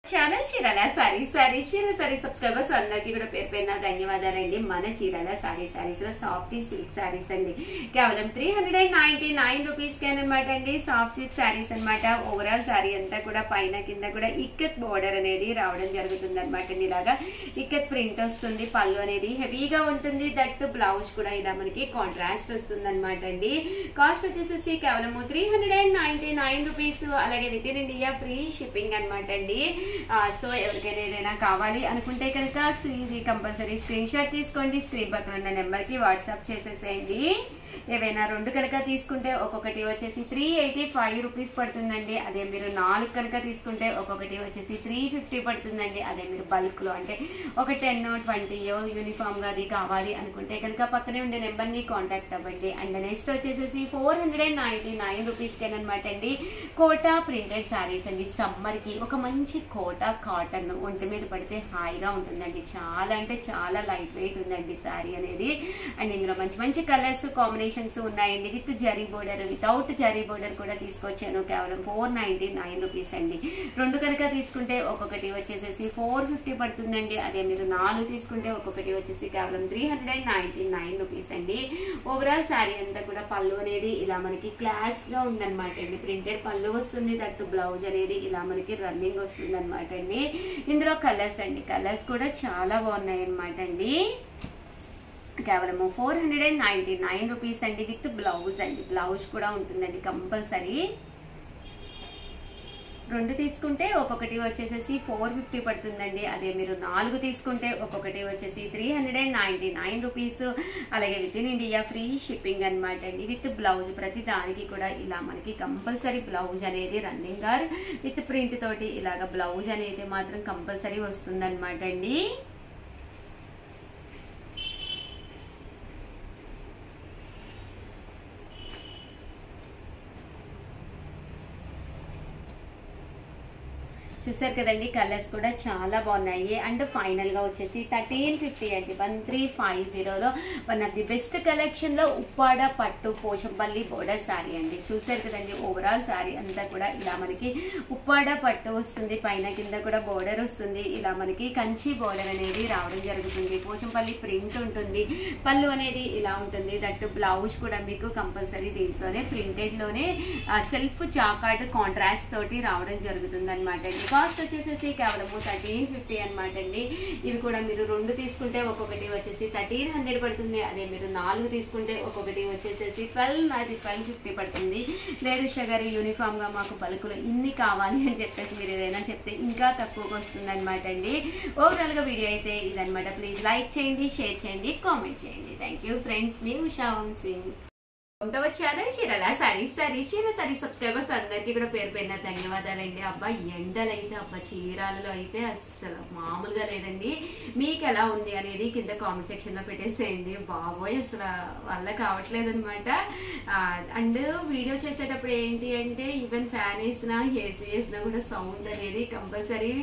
Channel Chirala sorry subscribers అందరికీ కూడా పేరు పేరున ధన్యవాదాలండి. మన చీరాల సారీస్ లో సాఫ్ట్ సిల్క్ సారీస్ అండి. కేవలం 399 రూపీస్ అనమాట అండి. సాఫ్ట్ సిల్క్ సారీస్ అనమాట. ఓవరాల్ సారీ అంతా కూడా పైన కింద కూడా ఇక్కత్ బోర్డర్ అనేది రావడం జరుగుతుంది అనమాట అండి. ఇలాగా ఇక్కత్ ప్రింట్ వస్తుంది. పళ్ళు అనేది హెవీగా ఉంటుంది. దట్ బ్లౌజ్ కూడా ఇలా మనకి కాంట్రాస్ట్ వస్తుంది అనమాట అండి. కాస్ట్ వచ్చేసి కేవలం 399 రూపీస్. అలాగే with in India free shipping అనమాట అండి. సో ఎవరికైనా ఏదైనా కావాలి అనుకుంటే కనుక కంపల్సరీ స్క్రీన్ షాట్ తీసుకోండి. స్క్రీన్ పక్కన ఉన్న నెంబర్ కి వాట్సాప్ చేసేసేయండి. ఏవైనా రెండు కనుక తీసుకుంటే ఒక్కొక్కటి వచ్చేసి 385 రూపీస్ పడుతుందండి. అదే మీరు 4 కనుక తీసుకుంటే ఒక్కొక్కటి వచ్చేసి 350 పడుతుందండి. అదే మీరు బల్క్ లో అంటే ఒక 10-20 యూనిఫామ్ గా అది కావాలి అనుకుంటే కనుక పక్కనే ఉండే నెంబర్ ని కాంటాక్ట్ అవ్వండి. అండ్ నెక్స్ట్ వచ్చేసి 499 రూపీస్ అనమాట అండి. కోటా ప్రింటెడ్ సారీస్ అండి. సమ్మర్ కి ఒక మంచి కోటా కాటన్ ఒంటి మీద పడితే హాయిగా ఉంటుందండి. చాలా అంటే చాలా లైట్ వెయిట్ ఉందండి సారీ అనేది. అండ్ ఇందులో మంచి కలర్స్ కాంబినేషన్స్ ఉన్నాయండి. With zari border, without zari border కూడా తీసుకొచ్చాను. కేవలం 499 రూపీస్ అండి. రెండు కనుక తీసుకుంటే ఒక్కొక్కటి వచ్చేసి 450 పడుతుందండి. అదే మీరు 4 తీసుకుంటే ఒక్కొక్కటి వచ్చేసి కేవలం 399 రూపీస్ అండి. ఓవరాల్ శారీ అంతా కూడా పళ్ళు అనేది ఇలా మనకి క్లాస్ గా ఉందన్నమాట అండి. ప్రింటెడ్ పళ్ళు వస్తుంది. దట్టు బ్లౌజ్ అనేది ఇలా మనకి రన్నింగ్ వస్తుంది అనమాట అండి. ఇందులో కలర్స్ అండి. కలర్స్ కూడా చాలా బాగున్నాయి అనమాట అండి. కేవలము 499 రూపీస్ అండి. విత్ బ్లౌజ్ అండి. బ్లౌజ్ కూడా ఉంటుందండి కంపల్సరీ. రెండు తీసుకుంటే ఒక్కొక్కటి వచ్చేసి 450 పడుతుందండి. అదే మీరు 4 తీసుకుంటే ఒక్కొక్కటి వచ్చేసి 399 రూపీస్. అలాగే with in India free shipping అనమాట అండి. విత్ బ్లౌజ్ ప్రతి దానికి కూడా ఇలా మనకి కంపల్సరీ బ్లౌజ్ అనేది రన్నింగ్ ఆర్ విత్ ప్రింట్ తోటి ఇలాగ బ్లౌజ్ అనేది మాత్రం కంపల్సరీ వస్తుంది అనమాట అండి. చూసారు కదండి. కలర్స్ కూడా చాలా బాగున్నాయి. అండ్ ఫైనల్ గా వచ్చేసి 1350 అండి. 1350లో one of the best collection లో ఉప్పాడ పట్టు పోచంపల్లి బోర్డర్ శారీ అండి. చూసారు కదండి. ఓవరాల్ శారీ అంతా కూడా ఇలా మనకి ఉప్పాడ పట్టు వస్తుంది. పైన కింద కూడా బోర్డర్ వస్తుంది. ఇలా మనకి కంచి బోర్డర్ అనేది రావడం జరుగుతుంది. పోచంపల్లి ప్రింట్ ఉంటుంది. పళ్ళు అనేది ఇలా ఉంటుంది. దట్ బ్లౌజ్ కూడా మీకు కంపల్సరీ దీంట్లోనే ప్రింటెడ్ లోనే సెల్ఫ్ చాకార్డ్ కాంట్రాస్ట్ తోటి రావడం జరుగుతుంది అనమాట అండి. కాస్ట్ వచ్చేసి కేవలం 1350 అనమాట అండి. ఇవి కూడా మీరు రెండు తీసుకుంటే ఒక్కొక్కటి వచ్చేసి 1300 పడుతుంది. అదే మీరు 4 తీసుకుంటే ఒక్కొక్కటి వచ్చేసి 1250 పడుతుంది. లేదు షుగర్ యూనిఫామ్ గా మాకు బల్కులు ఇన్ని కావాలి అని చెప్పేసి మీరు ఏదైనా చెప్తే ఇంకా తక్కువగా వస్తుంది అనమాట అండి. ఓవరాల్ గా వీడియో అయితే ఇదనమాట. ప్లీజ్ లైక్ చేయండి, షేర్ చేయండి, కామెంట్ చేయండి. Thank you friends. మీ Usha Vamsi channel Chirala sarees subscribers అందరికీ కూడా పేరు పేరున ధన్యవాదాలండి. అబ్బా ఎండలైతే చీరాలలో అయితే అస్సలు మామూలుగా లేదండి. మీకు ఎలా ఉంది అనేది కింద కామెంట్ సెక్షన్ లో పెట్టేసేయండి. బాబోయ్ అసలు వల్ల కావట్లేదు అనమాట. అండ్ వీడియో చేసేటప్పుడు ఏంటి అంటే ఈవెన్ ఫ్యాన్ వేసినా ఏసీ వేసినా కూడా సౌండ్ అనేది కంపల్సరీ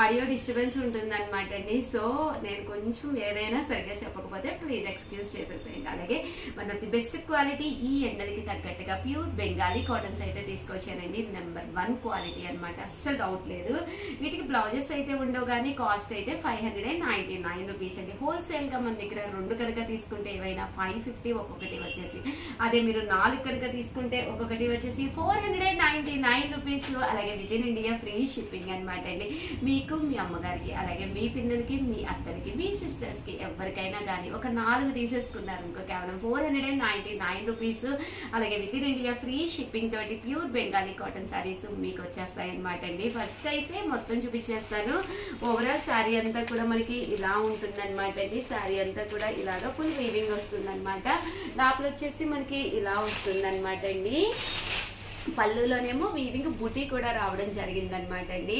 ఆడియో డిస్టర్బెన్స్ ఉంటుంది అనమాట అండి. సో నేను కొంచెం ఏదైనా సరిగ్గా చెప్పకపోతే ప్లీజ్ ఎక్స్క్యూజ్ చేసేసేయండి. అలాగే one of the best quality ఈ ఎండలకి తగ్గట్టుగా ప్యూర్ బెంగాలీ కాటన్స్ అయితే తీసుకొచ్చానండి. నెంబర్ 1 క్వాలిటీ అనమాట. అస్సలు డౌట్ లేదు. వీటికి బ్లౌజెస్ అయితే ఉండవు కానీ కాస్ట్ అయితే 599 రూపీస్ అండి. హోల్సేల్ గా మన దగ్గర రెండు కనుక తీసుకుంటే ఏవైనా 550 ఒక్కొక్కటి వచ్చేసి. అదే మీరు 4 కనుక తీసుకుంటే ఒక్కొక్కటి వచ్చేసి 499 రూపీస్. అలాగే with in India free shipping అనమాట అండి. మీకు మీ అమ్మగారికి అలాగే మీ పిల్లలకి మీ అత్తరికి మీ సిస్టర్స్ కి ఎవరికైనా కానీ ఒక 4 తీసేసుకున్నారు ఇంకో కేవలం 499 రూపీస్. అలాగే with in India free shipping తోటి ప్యూర్ బెంగాలీ కాటన్ సారీస్ మీకు వచ్చేస్తాయి అనమాట అండి. ఫస్ట్ అయితే మొత్తం చూపించేస్తాను. ఓవరాల్ శారీ అంతా కూడా మనకి ఇలా ఉంటుంది అనమాట అండి. శారీ అంతా కూడా ఇలాగా ఫుల్ వీవింగ్ వస్తుంది అనమాట. లోపల వచ్చేసి మనకి ఇలా వస్తుంది అనమాట అండి. పళ్ళులోనేమో వీవింగ్ బుటీ కూడా రావడం జరిగింది అనమాట అండి.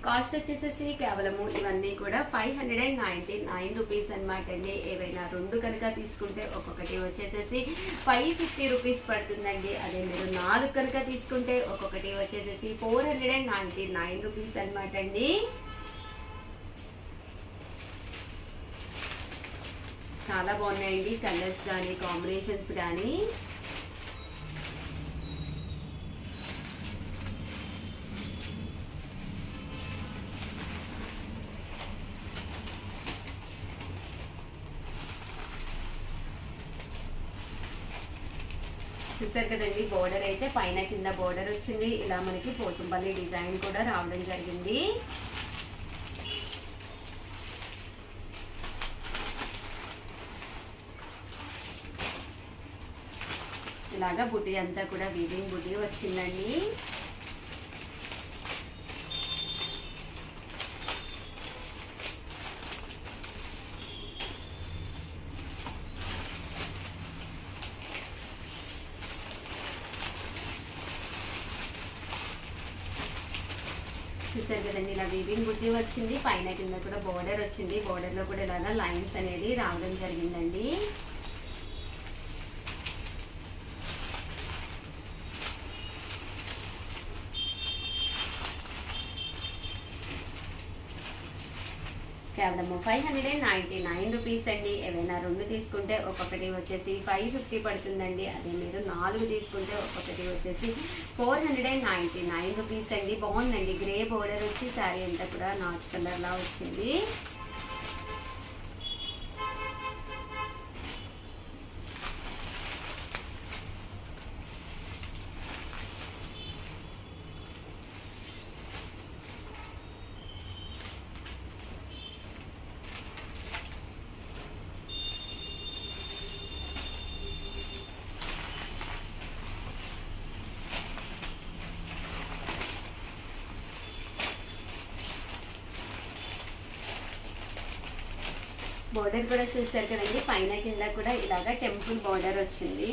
కాస్ట్ వచ్చేసి కేవలము ఇవన్నీ కూడా 599 రూపీస్ అనమాట అండి. ఏవైనా రెండు కనుక తీసుకుంటే ఒక్కొక్కటి వచ్చేసి 550 రూపీస్ పడుతుందండి. అదే మీరు 4 కనుక తీసుకుంటే ఒక్కొక్కటి వచ్చేసి 499 రూపీస్ అనమాట అండి. చాలా బాగున్నాయండి కలర్స్ కానీ కాంబినేషన్స్ కానీ. చూసారు కదండి, బోర్డర్ అయితే పైన కింద బోర్డర్ వచ్చింది. ఇలా మనకి పోచంపల్లి డిజైన్ కూడా రావడం జరిగింది. ఇలాగా బుట్టి అంతా కూడా వీవింగ్ బుట్టి వచ్చిందండి. చూసారు కదండి, ఇలా వీవింగ్ బుట్టి వచ్చింది. పైన కింద కూడా బోర్డర్ వచ్చింది. బోర్డర్ లో కూడా ఇలాగా లైన్స్ అనేది రావడం జరిగిందండి. కేవలం 599 రూపీస్ అండి. ఏవైనా 2 తీసుకుంటే ఒక్కొక్కటి వచ్చేసి 550 పడుతుందండి. అదే మీరు 4 తీసుకుంటే ఒక్కొక్కటి వచ్చేసి 499 రూపీస్ అండి. బాగుందండి, గ్రే బోర్డర్ వచ్చి శారీ అంతా కూడా నాచు కలర్ లా వచ్చింది. బోర్డర్ కూడా చూసారు కదండి, పైన కింద కూడా ఇలాగా టెంపుల్ బోర్డర్ వచ్చింది.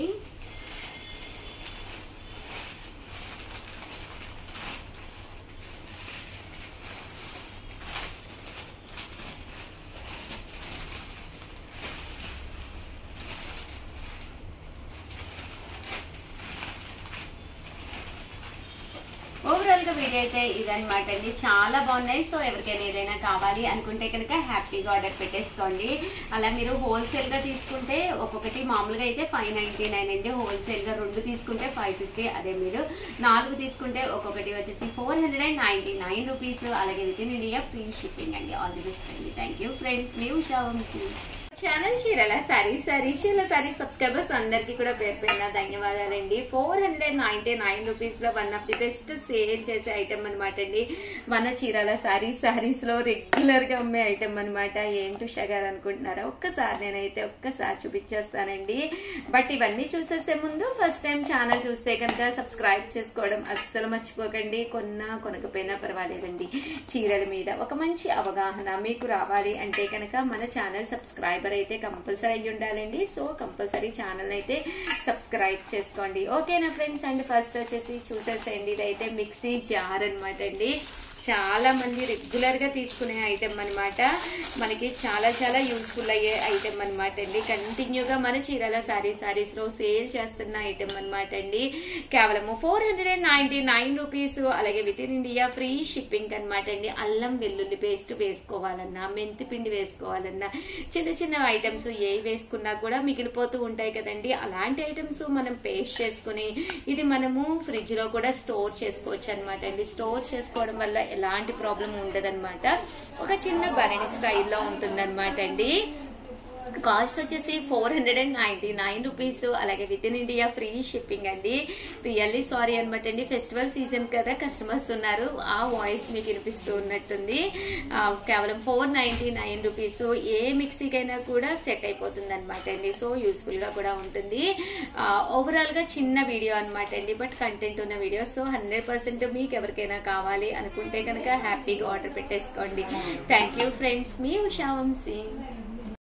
ఓవరాల్ గా వీడియో అయితే ఇదనమాట అండి, చాలా బాగున్నాయి. సో ఎవరికైనా ఏదైనా కావాలి అనుకుంటే కనుక హ్యాపీగా ఆర్డర్ పెట్టేసుకోండి. అలా మీరు హోల్సేల్ గా తీసుకుంటే ఒక్కొక్కటి మామూలుగా అయితే 599 అండి. హోల్సేల్ గా 2 తీసుకుంటే 550. అదే మీరు 4 తీసుకుంటే ఒక్కొక్కటి వచ్చేసి 499 రూపీస్. అలాగే with in India free shipping అండి. ఆల్ ది బెస్ట్ అండి. థ్యాంక్ యూ ఫ్రెండ్స్, మీ Usha Vamsi. Channel Chirala sarees subscribers అందరికీ కూడా పేరు పేరున ధన్యవాదాలండి. 499 రూపీస్ లో one of the best sale చేసే ఐటమ్ అనమాట అండి. మన చీరల సారీస్ లో రెగ్యులర్ గా అమ్మే ఐటమ్ అనమాట. ఏంటి ఉషా గారు అనుకుంటున్నారా? ఒక్కసారి చూపించేస్తానండి. బట్ ఇవన్నీ చూసేసే ముందు ఫస్ట్ టైం ఛానల్ చూస్తే కనుక సబ్స్క్రైబ్ చేసుకోవడం అస్సలు మర్చిపోకండి. కొనకపోయినా పర్వాలేదండి, చీరల మీద ఒక మంచి అవగాహన మీకు రావాలి అంటే కనుక మన ఛానల్ సబ్స్క్రైబర్ అయితే కంపల్సరీ అయ్యి ఉండాలండి. సో కంపల్సరీ ఛానల్ అయితే సబ్స్క్రైబ్ చేసుకోండి. ఓకేనా ఫ్రెండ్స్? అండ్ ఫస్ట్ వచ్చేసి చూసేసేయండి, ఇదైతే మిక్సీ జార్ అనమాట అండి. చాలా మంది రెగ్యులర్ గా తీసుకునే ఐటమ్ అనమాట. మనకి చాలా యూస్ఫుల్ అయ్యే ఐటమ్ అనమాట అండి. కంటిన్యూగా మన చీరల సారీస్ లో సేల్ చేస్తున్న ఐటమ్ అనమాట అండి. కేవలము 499 రూపీస్. అలాగే with in India free shipping అనమాట అండి. అల్లం వెల్లుల్లి పేస్ట్ వేసుకోవాలన్నా, మెంతి పిండి వేసుకోవాలన్నా, చిన్న ఐటమ్స్ ఏ వేసుకున్నా కూడా మిగిలిపోతూ ఉంటాయి కదండి. అలాంటి ఐటమ్స్ మనం పేస్ట్ చేసుకుని ఇది మనము ఫ్రిడ్జ్ లో కూడా స్టోర్ చేసుకోవచ్చు అనమాట అండి. స్టోర్ చేసుకోవడం వల్ల ఎలాంటి ప్రాబ్లం ఉండదన్నమాట. ఒక చిన్న బరణి స్టైల్లో ఉంటుందన్నమాట అండి. కాస్ట్ వచ్చేసి 499 రూపీస్. అలాగే with in India free shipping అండి. రియల్లీ సారీ అనమాట అండి, ఫెస్టివల్ సీజన్ కదా, కస్టమర్స్ ఉన్నారు, ఆ వాయిస్ మీకు వినిపిస్తూ ఉన్నట్టుంది. కేవలం 499 రూపీస్. ఏ మిక్సీకైనా కూడా సెట్ అయిపోతుంది అనమాట అండి. సో యూస్ఫుల్ గా కూడా ఉంటుంది. ఓవరాల్ గా చిన్న వీడియో అనమాట అండి, బట్ కంటెంట్ ఉన్న వీడియో. సో 100% మీకు ఎవరికైనా కావాలి అనుకుంటే కనుక హ్యాపీగా ఆర్డర్ పెట్టేసుకోండి. థ్యాంక్ యూ ఫ్రెండ్స్, మీ ఉషా వంశీ.